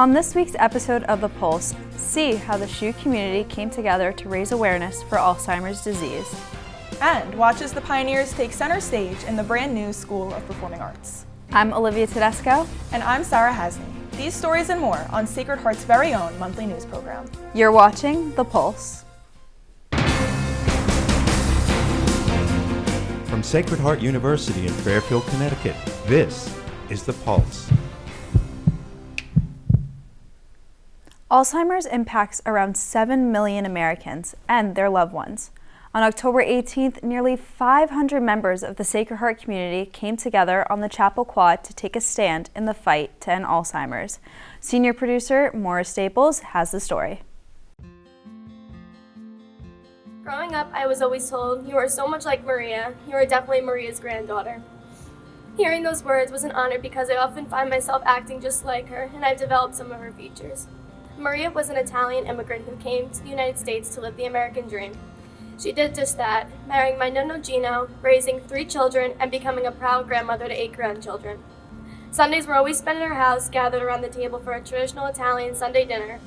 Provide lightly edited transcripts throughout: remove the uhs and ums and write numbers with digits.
On this week's episode of The Pulse, see how the SHU community came together to raise awareness for Alzheimer's disease. And watch as the pioneers take center stage in the brand new School of Performing Arts. I'm Olivia Tedesco. And I'm Sarah Hasney. These stories and more on Sacred Heart's very own monthly news program. You're watching The Pulse. From Sacred Heart University in Fairfield, Connecticut, this is The Pulse. Alzheimer's impacts around 7 million Americans and their loved ones. On October 18th, nearly 500 members of the Sacred Heart community came together on the Chapel Quad to take a stand in the fight to end Alzheimer's. Senior producer Maura Staples has the story. Growing up, I was always told, "You are so much like Maria. You are definitely Maria's granddaughter." Hearing those words was an honor because I often find myself acting just like her, and I've developed some of her features. Maria was an Italian immigrant who came to the United States to live the American dream. She did just that, marrying my nonno Gino, raising 3 children, and becoming a proud grandmother to 8 grandchildren. Sundays were always spent in her house, gathered around the table for a traditional Italian Sunday dinner.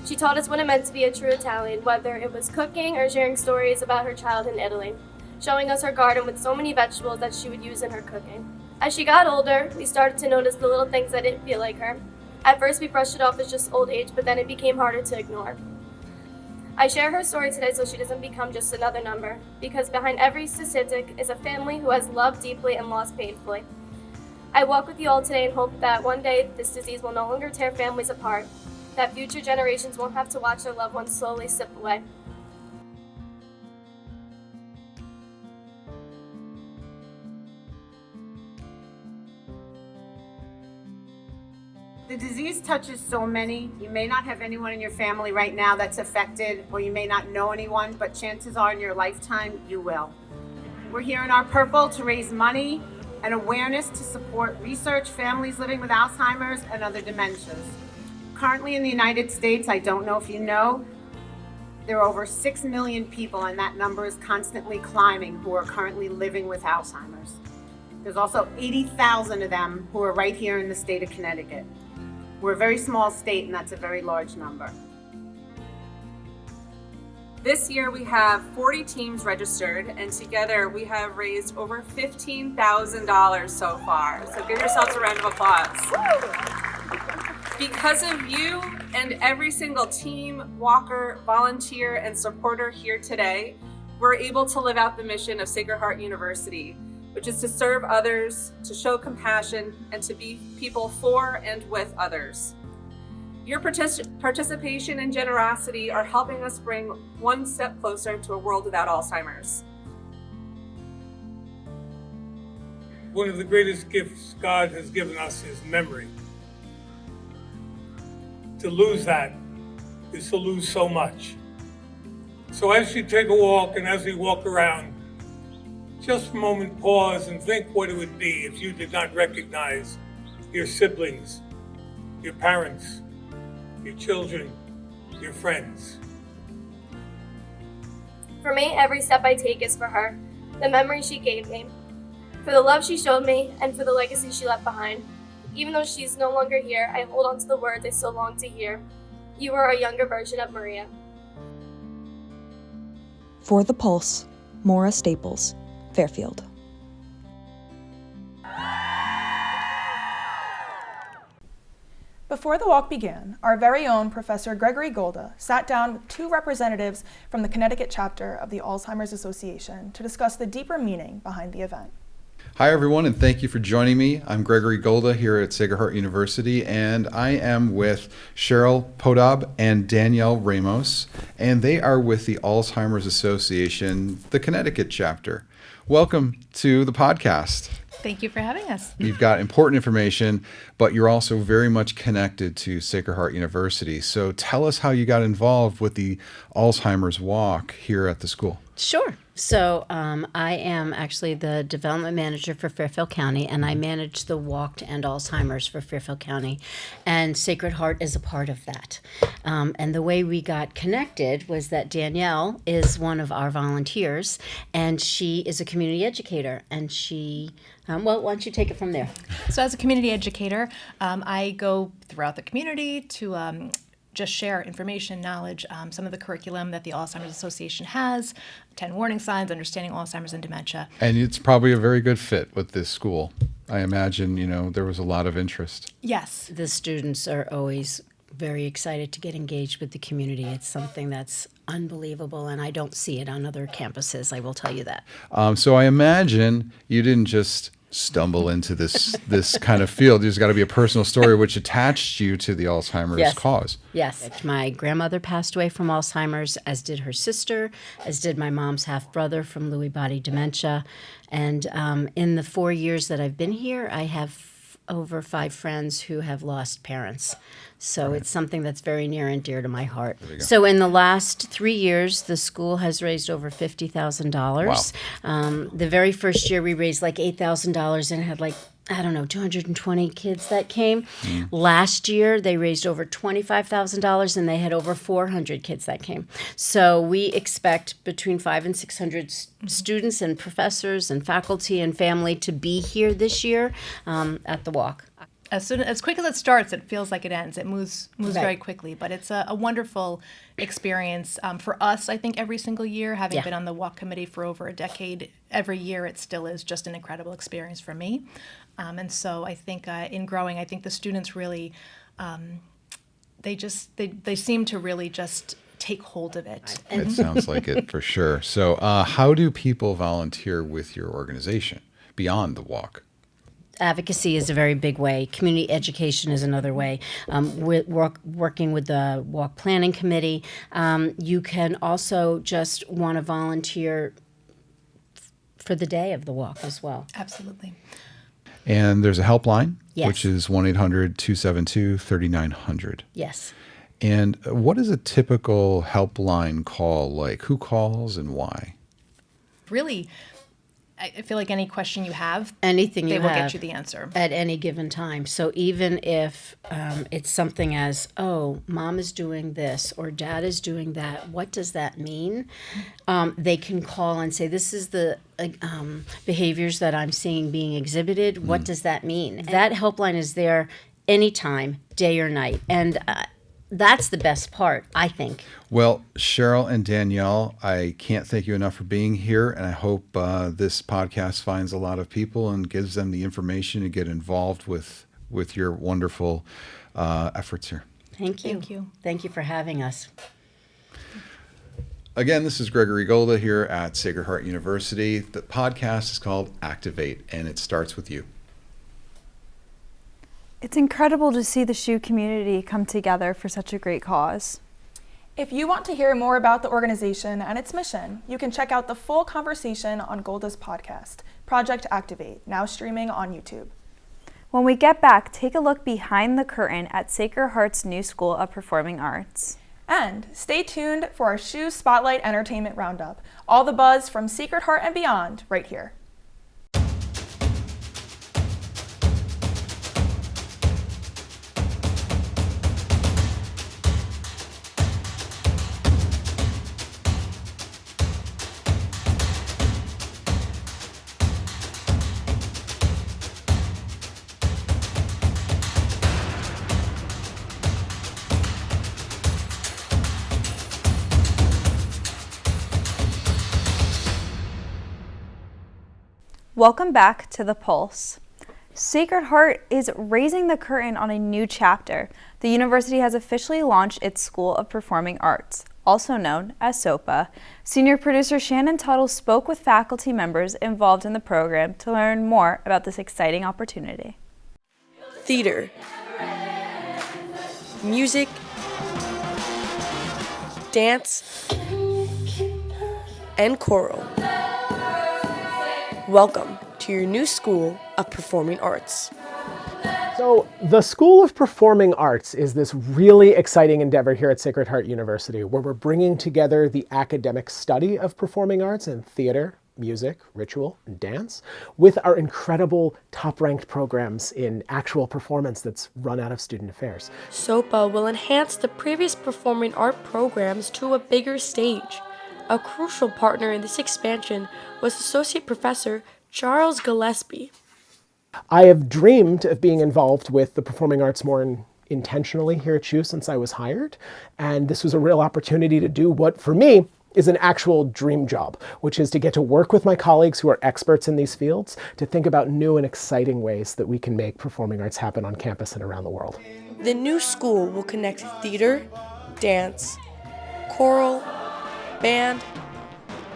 She taught us what it meant to be a true Italian, whether it was cooking or sharing stories about her childhood in Italy, showing us her garden with so many vegetables that she would use in her cooking. As she got older, we started to notice the little things that didn't feel like her. At first, we brushed it off as just old age, but then it became harder to ignore. I share her story today so she doesn't become just another number, because behind every statistic is a family who has loved deeply and lost painfully. I walk with you all today and hope that one day this disease will no longer tear families apart, that future generations won't have to watch their loved ones slowly slip away. The disease touches so many. You may not have anyone in your family right now that's affected, or you may not know anyone, but chances are in your lifetime you will. We're here in our purple to raise money and awareness to support research, families living with Alzheimer's and other dementias. Currently in the United States, I don't know if you know, there are over 6 million people, and that number is constantly climbing, who are currently living with Alzheimer's. There's also 80,000 of them who are right here in the state of Connecticut. We're a very small state, and that's a very large number. This year we have 40 teams registered, and together we have raised over $15,000 so far. So give yourselves a round of applause. Because of you and every single team, walker, volunteer, and supporter here today, we're able to live out the mission of Sacred Heart University, which is to serve others, to show compassion, and to be people for and with others. Your participation and generosity are helping us bring one step closer to a world without Alzheimer's. One of the greatest gifts God has given us is memory. To lose that is to lose so much. So as you take a walk and as we walk around, just for a moment, pause and think what it would be if you did not recognize your siblings, your parents, your children, your friends. For me, every step I take is for her, the memory she gave me, for the love she showed me, and for the legacy she left behind. Even though she's no longer here, I hold on to the words I so long to hear. You are a younger version of Maria. For The Pulse, Maura Staples, Fairfield. Before the walk began, our very own Professor Gregory Golda sat down with 2 representatives from the Connecticut chapter of the Alzheimer's Association to discuss the deeper meaning behind the event. Hi everyone, and thank you for joining me. I'm Gregory Golda here at Sacred Heart University, and I am with Cheryl Podob and Danielle Ramos, and they are with the Alzheimer's Association, the Connecticut chapter. Welcome to the podcast. Thank you for having us. You've got important information, but you're also very much connected to Sacred Heart University. So tell us how you got involved with the Alzheimer's Walk here at the school. Sure. So I am actually the development manager for Fairfield County, and I manage the Walk to End Alzheimer's for Fairfield County, and Sacred Heart is a part of that. And the way we got connected was that Danielle is one of our volunteers, and she is a community educator, and she, well, why don't you take it from there? So as a community educator, I go throughout the community to just share information, knowledge, some of the curriculum that the Alzheimer's Association has, 10 warning signs, understanding Alzheimer's and dementia. And it's probably a very good fit with this school. I imagine, there was a lot of interest. Yes. The students are always very excited to get engaged with the community. It's something that's unbelievable, and I don't see it on other campuses, I will tell you that. So I imagine you didn't just stumble into this kind of field. There's got to be a personal story which attached you to the Alzheimer's cause. Yes. My grandmother passed away from Alzheimer's, as did her sister, as did my mom's half-brother from Lewy body dementia. And in the 4 years that I've been here, I have over 5 friends who have lost parents. So it's something that's very near and dear to my heart. So in the last 3 years, the school has raised over $50,000. Wow. The very first year we raised like $8,000 and had 220 kids that came. Last year, they raised over $25,000 and they had over 400 kids that came. So we expect between 500 and 600 students and professors and faculty and family to be here this year at the walk. As quick as it starts, it feels like it ends. It moves very quickly, but it's a wonderful experience for us. I think every single year, having been on the walk committee for over a decade, every year it still is just an incredible experience for me. And so I think in growing, I think the students really, they seem to really just take hold of it. It sounds like it for sure. So how do people volunteer with your organization beyond the walk? Advocacy is a very big way. Community education is another way. Working with the Walk Planning Committee. You can also just want to volunteer for the day of the walk as well. Absolutely. And there's a helpline, Yes. which is 1-800-272-3900. Yes. And what is a typical helpline call like? Who calls and why? Really, I feel like any question you have, Anything you they will have get you the answer. at any given time. So even if it's something as, oh, mom is doing this or dad is doing that, what does that mean? They can call and say, this is the behaviors that I'm seeing being exhibited. What does that mean? That helpline is there anytime, day or night. And that's the best part, I think. Well, Cheryl and Danielle, I can't thank you enough for being here, and I hope this podcast finds a lot of people and gives them the information to get involved with your wonderful efforts here. Thank you. Thank you. Thank you for having us. Again, this is Gregory Golda here at Sacred Heart University. The podcast is called Activate, and it starts with you. It's incredible to see the SHU community come together for such a great cause. If you want to hear more about the organization and its mission, you can check out the full conversation on Golda's podcast, Project Activate, now streaming on YouTube. When we get back, take a look behind the curtain at Sacred Heart's new School of Performing Arts. And stay tuned for our SHU Spotlight Entertainment Roundup. All the buzz from Sacred Heart and beyond, right here. Welcome back to The Pulse. Sacred Heart is raising the curtain on a new chapter. The university has officially launched its School of Performing Arts, also known as SoPA. Senior producer Shannon Tuttle spoke with faculty members involved in the program to learn more about this exciting opportunity. Theater, music, dance, and choral. Welcome to your new School of Performing Arts. So the School of Performing Arts is this really exciting endeavor here at Sacred Heart University, where we're bringing together the academic study of performing arts in theater, music, ritual, and dance, with our incredible top-ranked programs in actual performance that's run out of student affairs. SoPA will enhance the previous performing art programs to a bigger stage. A crucial partner in this expansion was Associate Professor Charles Gillespie. I have dreamed of being involved with the performing arts more intentionally here at SHU since I was hired, and this was a real opportunity to do what, for me, is an actual dream job, which is to get to work with my colleagues who are experts in these fields to think about new and exciting ways that we can make performing arts happen on campus and around the world. The new school will connect theater, dance, choral, band,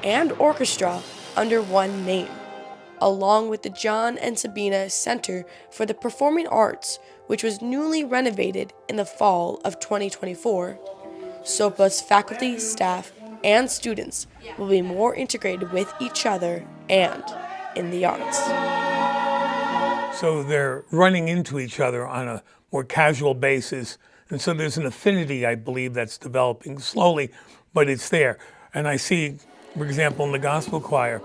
and orchestra under one name, along with the John and Sabina Center for the Performing Arts, which was newly renovated in the fall of 2024. SoPA's faculty, staff, and students will be more integrated with each other and in the arts. So they're running into each other on a more casual basis. And so there's an affinity, I believe, that's developing slowly, but it's there. And I see, for example, in the gospel choir,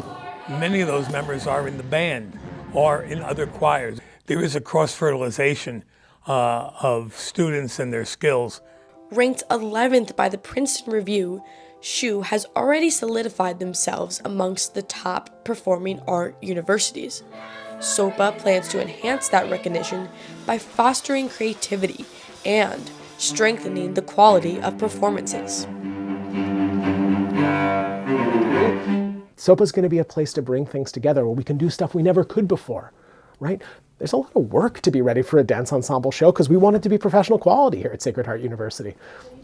many of those members are in the band or in other choirs. There is a cross-fertilization of students and their skills. Ranked 11th by the Princeton Review, SHU has already solidified themselves amongst the top performing art universities. SoPA plans to enhance that recognition by fostering creativity and strengthening the quality of performances. SoPA is going to be a place to bring things together where we can do stuff we never could before, right? There's a lot of work to be ready for a dance ensemble show because we want it to be professional quality here at Sacred Heart University.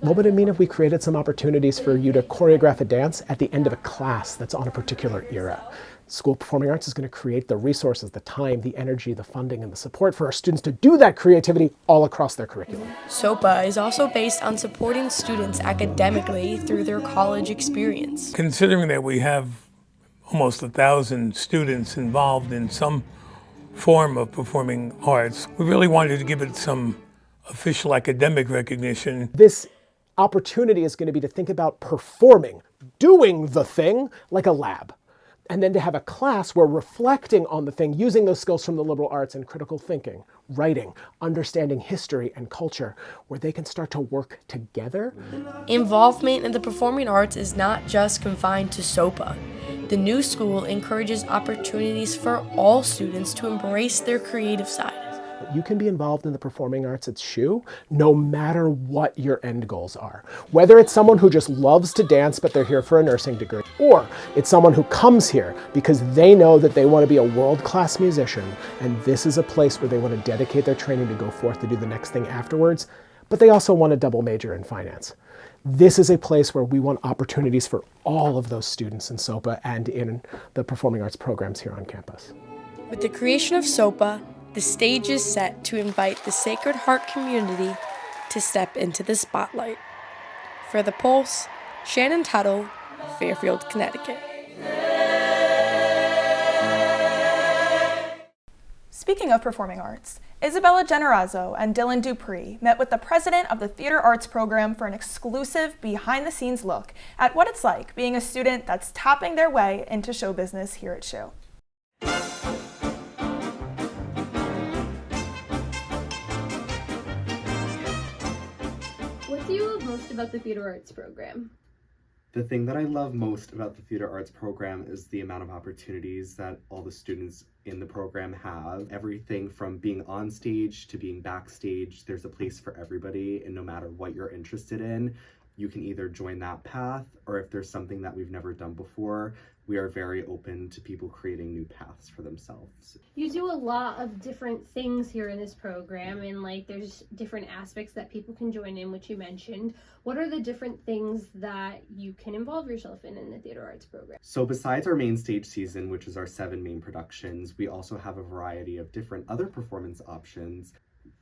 What would it mean if we created some opportunities for you to choreograph a dance at the end of a class that's on a particular era? School of Performing Arts is going to create the resources, the time, the energy, the funding, and the support for our students to do that creativity all across their curriculum. SoPA is also based on supporting students academically through their college experience. Considering that we have almost 1,000 students involved in some form of performing arts, we really wanted to give it some official academic recognition. This opportunity is going to be to think about performing, doing the thing like a lab, and then to have a class where reflecting on the thing, using those skills from the liberal arts and critical thinking, writing, understanding history and culture, where they can start to work together. Involvement in the performing arts is not just confined to SoPA. The new school encourages opportunities for all students to embrace their creative side. You can be involved in the performing arts at SHU no matter what your end goals are. Whether it's someone who just loves to dance but they're here for a nursing degree, or it's someone who comes here because they know that they want to be a world-class musician and this is a place where they want to dedicate their training to go forth to do the next thing afterwards, but they also want to double major in finance. This is a place where we want opportunities for all of those students in SoPA and in the performing arts programs here on campus. With the creation of SoPA, the stage is set to invite the Sacred Heart community to step into the spotlight. For The Pulse, Shannon Tuttle, Fairfield, Connecticut. Speaking of performing arts, Isabella Generazzo and Dylan Dupree met with the president of the Theater Arts program for an exclusive behind-the-scenes look at what it's like being a student that's tapping their way into show business here at SHU. What do you love most about the Theater Arts program? The thing that I love most about the Theater Arts program is the amount of opportunities that all the students in the program have. Everything from being on stage to being backstage, there's a place for everybody, and no matter what you're interested in, you can either join that path, or if there's something that we've never done before, we are very open to people creating new paths for themselves. You do a lot of different things here in this program, and there's different aspects that people can join in, which you mentioned. What are the different things that you can involve yourself in the Theater Arts program? So besides our main stage season, which is our 7 main productions, we also have a variety of different other performance options.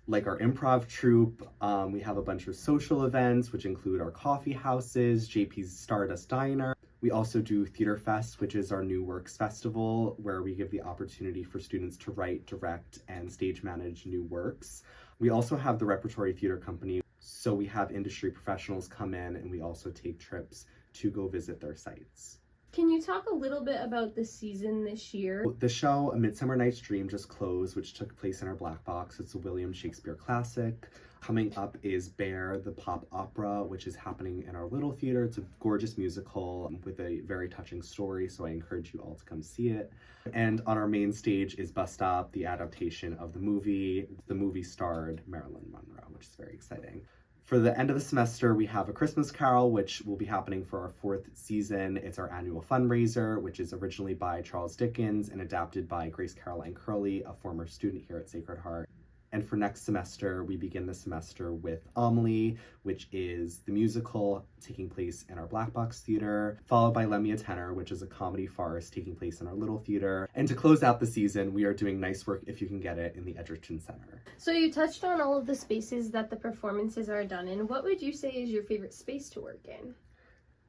Like our improv troupe, we have a bunch of social events, which include our coffee houses, JP's Stardust Diner. We also do Theater Fest, which is our New Works Festival, where we give the opportunity for students to write, direct, and stage manage new works. We also have the Repertory Theater Company, so we have industry professionals come in and we also take trips to go visit their sites. Can you talk a little bit about the season this year? The show A Midsummer Night's Dream just closed, which took place in our black box. It's a William Shakespeare classic. Coming up is Bear, the pop opera, which is happening in our little theater. It's a gorgeous musical with a very touching story, so I encourage you all to come see it. And on our main stage is Bus Stop, the adaptation of the movie. The movie starred Marilyn Monroe, which is very exciting. For the end of the semester, we have A Christmas Carol, which will be happening for our 4th season. It's our annual fundraiser, which is originally by Charles Dickens and adapted by Grace Caroline Curley, a former student here at Sacred Heart. And for next semester, we begin the semester with Amelie, which is the musical taking place in our Black Box Theater, followed by Lend Me a Tenor, which is a comedy farce taking place in our Little Theater. And to close out the season, we are doing Nice Work If You Can Get It in the Edgerton Center. So you touched on all of the spaces that the performances are done in. What would you say is your favorite space to work in?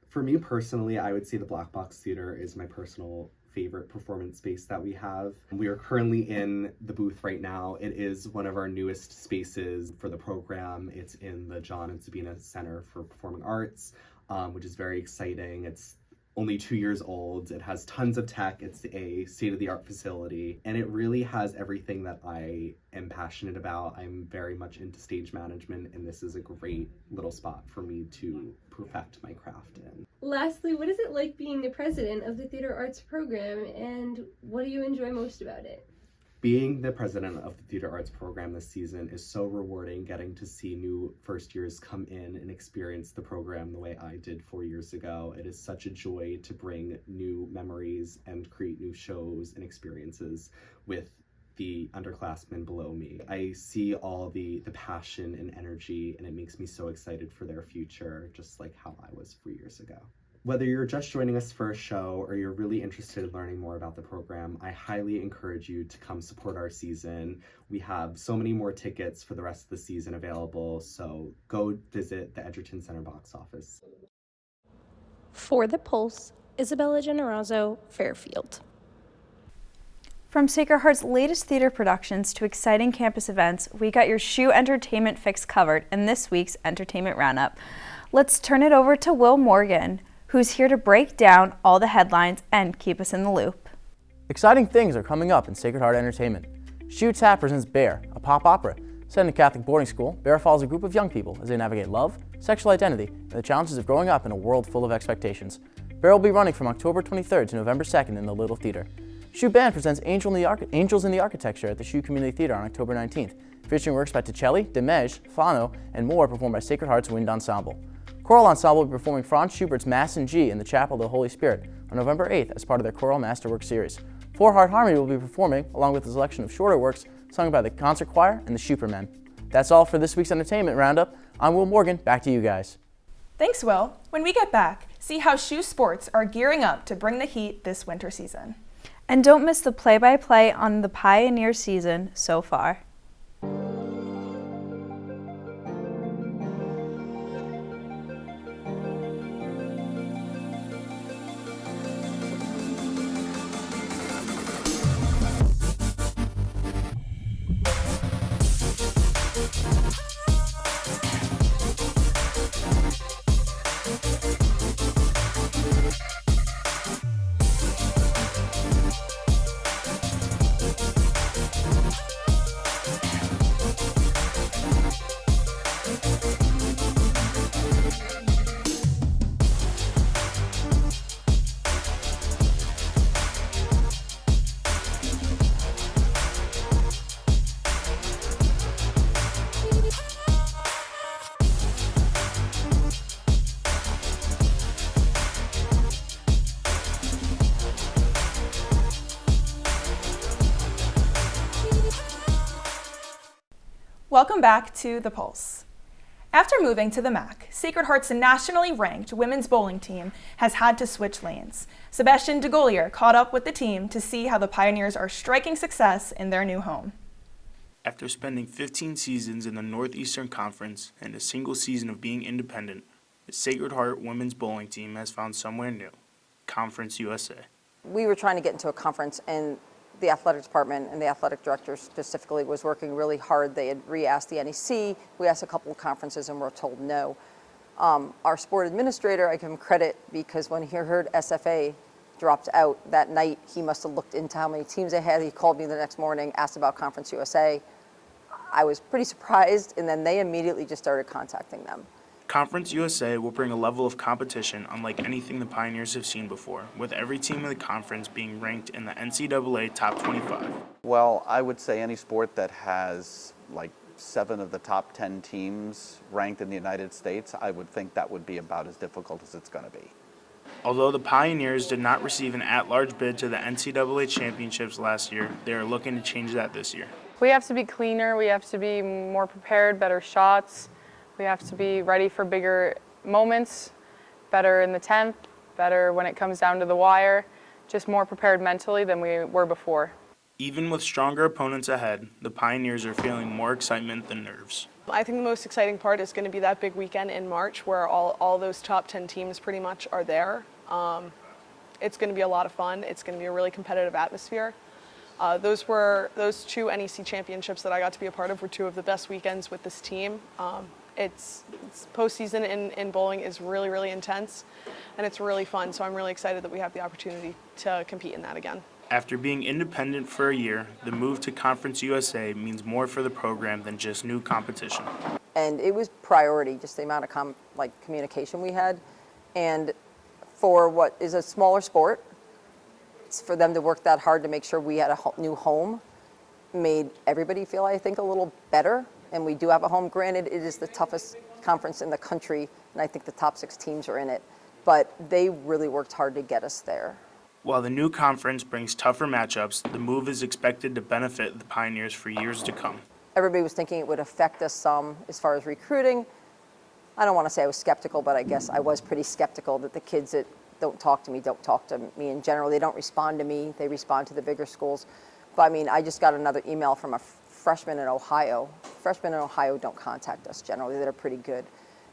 For me personally, I would say the Black Box Theater is my personal favorite performance space that we have. We are currently in the booth right now. It is one of our newest spaces for the program. It's in the John and Sabina Center for Performing Arts, which is very exciting. It's only 2 years old. It has tons of tech. It's a state-of-the-art facility, and it really has everything that I am passionate about. I'm very much into stage management, and this is a great little spot for me to perfect my craft in. Lastly, what is it like being the president of the Theater Arts program, and what do you enjoy most about it? Being the president of the Theater Arts program this season is so rewarding, getting to see new first years come in and experience the program the way I did 4 years ago. It is such a joy to bring new memories and create new shows and experiences with the underclassmen below me. I see all the passion and energy, and it makes me so excited for their future, just like how I was 4 years ago. Whether you're just joining us for a show or you're really interested in learning more about the program, I highly encourage you to come support our season. We have so many more tickets for the rest of the season available, so go visit the Edgerton Center box office. For The Pulse, Isabella Generazzo, Fairfield. From Sacred Heart's latest theater productions to exciting campus events, we got your SHU entertainment fix covered in this week's Entertainment Roundup. Let's turn it over to Will Morgan, who's here to break down all the headlines and keep us in the loop. Exciting things are coming up in Sacred Heart Entertainment. SHU TAP presents Bear, a pop opera. Set in a Catholic boarding school, Bear follows a group of young people as they navigate love, sexual identity, and the challenges of growing up in a world full of expectations. Bear will be running from October 23rd to November 2nd in the Little Theater. SHU Band presents Angels in the Architecture at the SHU Community Theater on October 19th, featuring works by Ticelli, Demej, Fano, and more performed by Sacred Heart's Wind Ensemble. Choral Ensemble will be performing Franz Schubert's Mass in G in the Chapel of the Holy Spirit on November 8th as part of their Choral Masterwork series. Four Heart Harmony will be performing, along with a selection of shorter works sung by the Concert Choir and the Schupermen. That's all for this week's Entertainment Roundup. I'm Will Morgan. Back to you guys. Thanks, Will. When we get back, see how SHU sports are gearing up to bring the heat this winter season. And don't miss the play-by-play on the Pioneer season so far. Welcome back to The Pulse. After moving to the MAC, Sacred Heart's nationally ranked women's bowling team has had to switch lanes. Sebastian DeGolier caught up with the team to see how the Pioneers are striking success in their new home. After spending 15 seasons in the Northeastern Conference and a single season of being independent, the Sacred Heart women's bowling team has found somewhere new. Conference USA. We were trying to get into a conference, and the athletic department and the athletic director specifically was working really hard. They had re-asked the NEC. We asked a couple of conferences and were told no. Our sport administrator, I give him credit, because when he heard SFA dropped out that night, he must have looked into how many teams they had. He called me the next morning, asked about Conference USA. I was pretty surprised, and then they immediately just started contacting them. Conference USA will bring a level of competition unlike anything the Pioneers have seen before, with every team in the conference being ranked in the NCAA Top 25. Well, I would say any sport that has like 7 of the top 10 teams ranked in the United States, I would think that would be about as difficult as it's going to be. Although the Pioneers did not receive an at-large bid to the NCAA championships last year, they are looking to change that this year. We have to be cleaner, we have to be more prepared, better shots. We have to be ready for bigger moments, better in the 10th, better when it comes down to the wire, just more prepared mentally than we were before. Even with stronger opponents ahead, the Pioneers are feeling more excitement than nerves. I think the most exciting part is going to be that big weekend in March where all those top 10 teams pretty much are there. It's going to be a lot of fun. It's going to be a really competitive atmosphere. Those 2 NEC championships that I got to be a part of were 2 of the best weekends with this team. It's postseason in bowling is really, really intense, and it's really fun, so I'm really excited that we have the opportunity to compete in that again. After being independent for a year, the move to Conference USA means more for the program than just new competition. And it was priority, just the amount of communication we had. And for what is a smaller sport, it's for them to work that hard to make sure we had a new home made everybody feel, I think, a little better. And we do have a home. Granted, it is the toughest conference in the country, and I think the top 6 teams are in it. But they really worked hard to get us there. While the new conference brings tougher matchups, the move is expected to benefit the Pioneers for years to come. Everybody was thinking it would affect us some as far as recruiting. I don't want to say I was skeptical, but I guess I was pretty skeptical that the kids that don't talk to me in general. They don't respond to me. They respond to the bigger schools. But I mean, I just got another email from a freshman in Ohio. Freshmen in Ohio don't contact us generally. They're pretty good.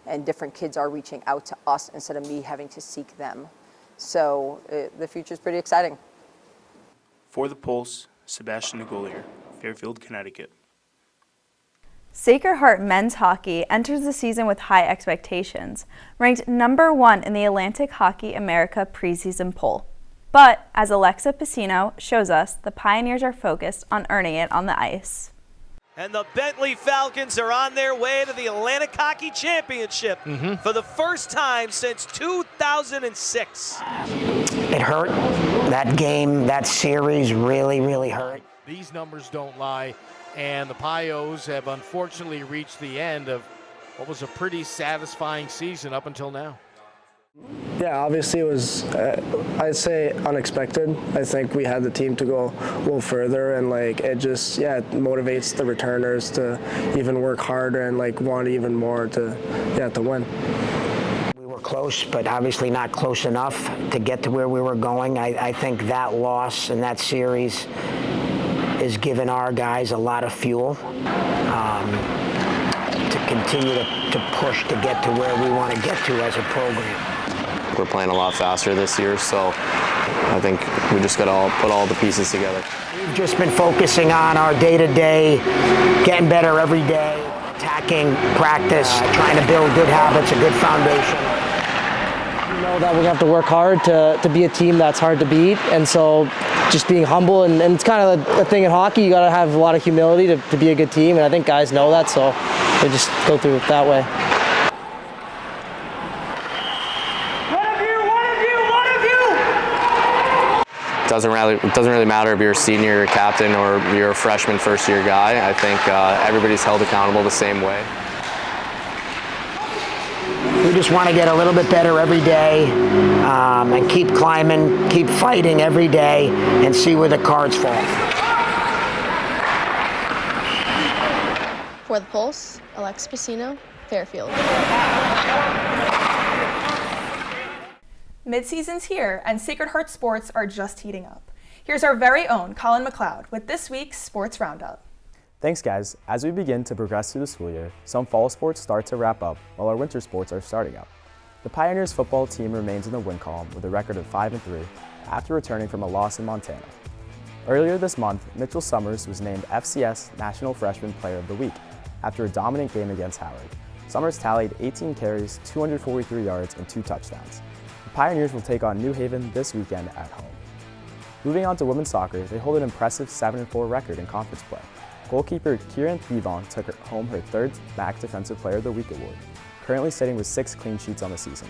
And different kids are reaching out to us instead of me having to seek them. So the future is pretty exciting. For the Pulse, Sebastian Nagolier, Fairfield, Connecticut. Sacred Heart men's hockey enters the season with high expectations, ranked #1 in the Atlantic Hockey America preseason poll. But as Alexa Piscino shows us, the Pioneers are focused on earning it on the ice. And the Bentley Falcons are on their way to the Atlantic Hockey Championship for the first time since 2006. It hurt. That game, that series really, really hurt. These numbers don't lie, and the Pios have unfortunately reached the end of what was a pretty satisfying season up until now. Yeah, obviously it was, I'd say, unexpected. I think we had the team to go a little further, and it just, it motivates the returners to even work harder and want even more to win. We were close, but obviously not close enough to get to where we were going. I think that loss in that series has given our guys a lot of fuel to continue to push to get to where we want to get to as a program. We're playing a lot faster this year, so I think we just got to put all the pieces together. We've just been focusing on our day-to-day, getting better every day, attacking practice, trying to build good habits, a good foundation. We know that we're going to have to work hard to be a team that's hard to beat, and so just being humble, and it's kind of a thing in hockey, you got to have a lot of humility to be a good team, and I think guys know that, so they just go through it that way. It doesn't really matter if you're a senior, a captain, or you're a freshman, first-year guy. I think everybody's held accountable the same way. We just want to get a little bit better every day and keep climbing, keep fighting every day, and see where the cards fall. For the Pulse, Alexa Piscino, Fairfield. Mid-season's here, and Sacred Heart sports are just heating up. Here's our very own Colin McLeod with this week's Sports Roundup. Thanks, guys. As we begin to progress through the school year, some fall sports start to wrap up, while our winter sports are starting up. The Pioneers football team remains in the win column with a record of 5-3 after returning from a loss in Montana. Earlier this month, Mitchell Summers was named FCS National Freshman Player of the Week after a dominant game against Howard. Summers tallied 18 carries, 243 yards, and 2 touchdowns. The Pioneers will take on New Haven this weekend at home. Moving on to women's soccer, they hold an impressive 7-4 record in conference play. Goalkeeper Kieran Thivon took home her 3rd MAC Defensive Player of the Week award, currently sitting with 6 clean sheets on the season.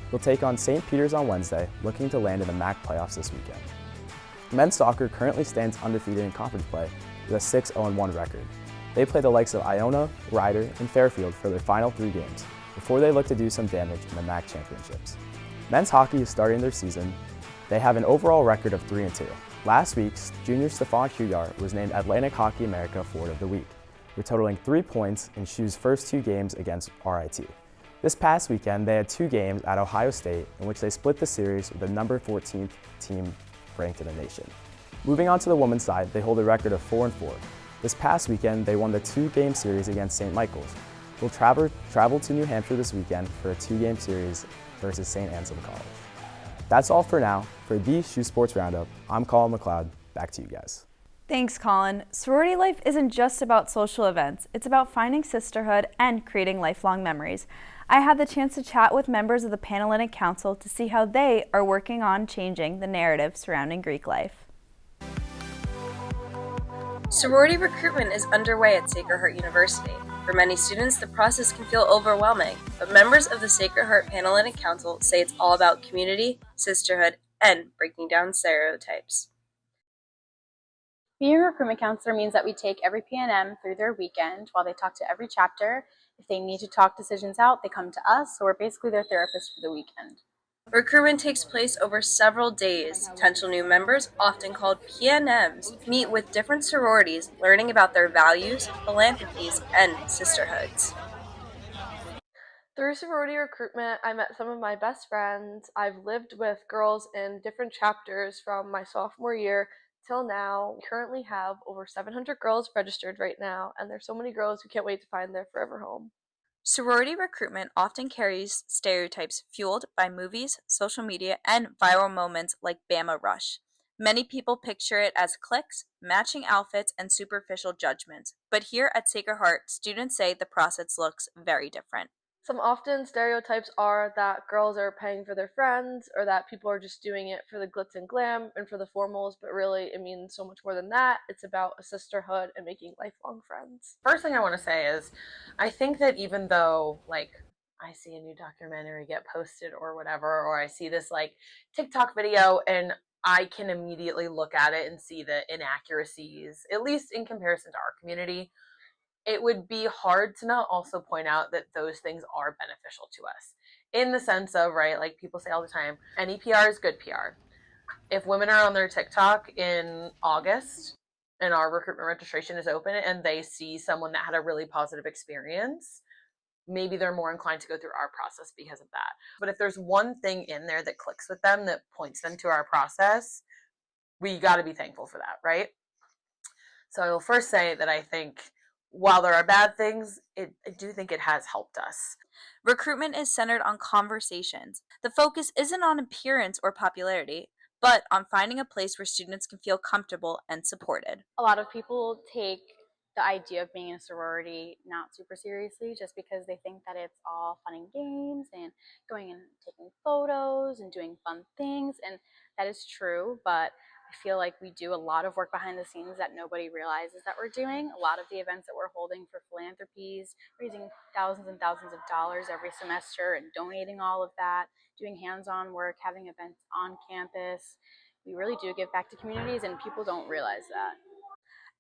They'll take on St. Peter's on Wednesday, looking to land in the MAC playoffs this weekend. Men's soccer currently stands undefeated in conference play with a 6-0-1 record. They play the likes of Iona, Ryder, and Fairfield for their final 3 games, before they look to do some damage in the MAC championships. Men's hockey is starting their season. They have an overall record of 3-2. Last week, junior Stefan Hujar was named Atlantic Hockey America Forward of the Week, with totaling 3 points in SHU's first 2 games against RIT. This past weekend, they had 2 games at Ohio State in which they split the series with the number 14th team ranked in the nation. Moving on to the women's side, they hold a record of 4-4. This past weekend, they won the 2-game series against St. Michael's. They'll travel to New Hampshire this weekend for a 2-game series versus St. Anselm College. That's all for now. For the SHU Sports Roundup, I'm Colin McLeod. Back to you guys. Thanks, Colin. Sorority life isn't just about social events. It's about finding sisterhood and creating lifelong memories. I had the chance to chat with members of the Panhellenic Council to see how they are working on changing the narrative surrounding Greek life. Sorority recruitment is underway at Sacred Heart University. For many students, the process can feel overwhelming, but members of the Sacred Heart Panhellenic Council say it's all about community, sisterhood, and breaking down stereotypes. Being a recruitment counselor means that we take every PNM through their weekend while they talk to every chapter. If they need to talk decisions out, they come to us, so we're basically their therapist for the weekend. Recruitment takes place over several days. Potential new members, often called PNMs, meet with different sororities, learning about their values, philanthropies, and sisterhoods. Through sorority recruitment, I met some of my best friends. I've lived with girls in different chapters from my sophomore year till now. We currently have over 700 girls registered right now, and there's so many girls who can't wait to find their forever home. Sorority recruitment often carries stereotypes fueled by movies, social media, and viral moments like Bama Rush. Many people picture it as cliques, matching outfits, and superficial judgments. But here at Sacred Heart, students say the process looks very different. Some often stereotypes are that girls are paying for their friends, or that people are just doing it for the glitz and glam and for the formals, but really it means so much more than that. It's about a sisterhood and making lifelong friends. First thing I want to say is, I think that even though, I see a new documentary get posted or whatever, or I see this, TikTok video and I can immediately look at it and see the inaccuracies, at least in comparison to our community, it would be hard to not also point out that those things are beneficial to us. In the sense of, right, like people say all the time, any PR is good PR. If women are on their TikTok in August and our recruitment registration is open and they see someone that had a really positive experience, maybe they're more inclined to go through our process because of that. But if there's one thing in there that clicks with them, that points them to our process, we got to be thankful for that, right? So I will first say that I think while there are bad things, I do think it has helped us. Recruitment is centered on conversations. The focus isn't on appearance or popularity, but on finding a place where students can feel comfortable and supported. A lot of people take the idea of being in a sorority not super seriously just because they think that it's all fun and games and going and taking photos and doing fun things, and that is true, but I feel like we do a lot of work behind the scenes that nobody realizes that we're doing. A lot of the events that we're holding for philanthropies, raising thousands and thousands of dollars every semester and donating all of that, doing hands-on work, having events on campus. We really do give back to communities, and people don't realize that.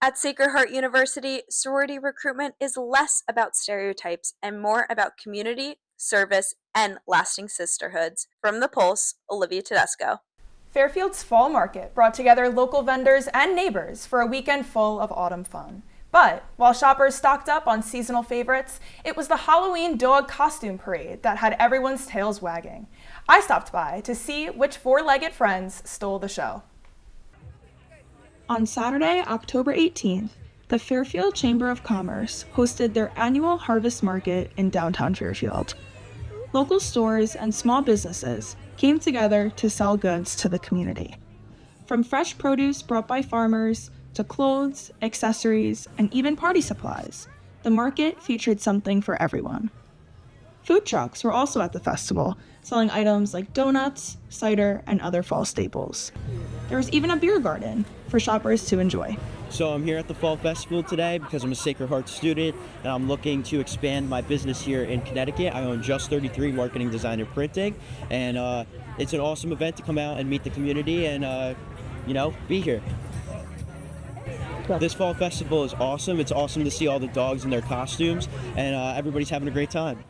At Sacred Heart University, sorority recruitment is less about stereotypes and more about community, service, and lasting sisterhoods. From The Pulse, Olivia Tedesco. Fairfield's Fall Market brought together local vendors and neighbors for a weekend full of autumn fun. But while shoppers stocked up on seasonal favorites, it was the Halloween dog costume parade that had everyone's tails wagging. I stopped by to see which four-legged friends stole the show. On Saturday, October 18th, the Fairfield Chamber of Commerce hosted their annual Harvest Market in downtown Fairfield. local stores and small businesses came together to sell goods to the community. From fresh produce brought by farmers to clothes, accessories, and even party supplies, the market featured something for everyone. Food trucks were also at the festival, selling items like donuts, cider, and other fall staples. There was even a beer garden for shoppers to enjoy. So I'm here at the Fall Festival today because I'm a Sacred Heart student and I'm looking to expand my business here in Connecticut. I own Just 33 Marketing, Design, and Printing, and it's an awesome event to come out and meet the community and, be here. This Fall Festival is awesome. It's awesome to see all the dogs in their costumes and everybody's having a great time.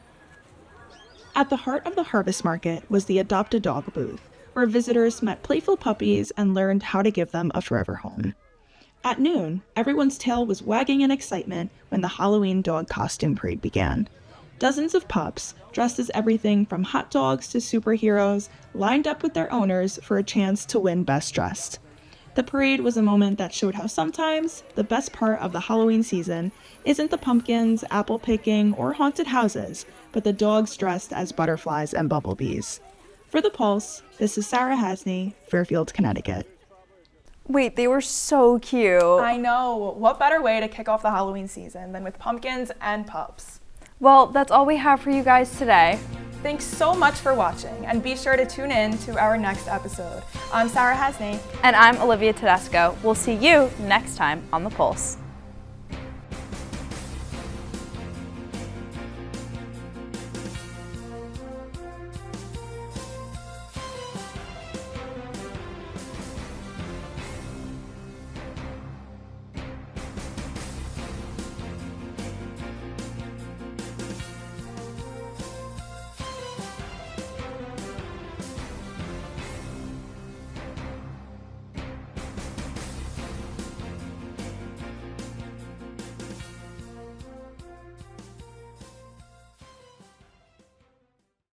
At the heart of the Harvest Market was the Adopt a Dog booth, where visitors met playful puppies and learned how to give them a forever home. At noon, everyone's tail was wagging in excitement when the Halloween dog costume parade began. Dozens of pups, dressed as everything from hot dogs to superheroes, lined up with their owners for a chance to win Best Dressed. The parade was a moment that showed how sometimes the best part of the Halloween season isn't the pumpkins, apple picking, or haunted houses, but the dogs dressed as butterflies and bumblebees. For The Pulse, this is Sarah Hasney, Fairfield, Connecticut. Wait, they were so cute. I know. What better way to kick off the Halloween season than with pumpkins and pups? Well, that's all we have for you guys today. Thanks so much for watching, and be sure to tune in to our next episode. I'm Sarah Hasney. And I'm Olivia Tedesco. We'll see you next time on The Pulse.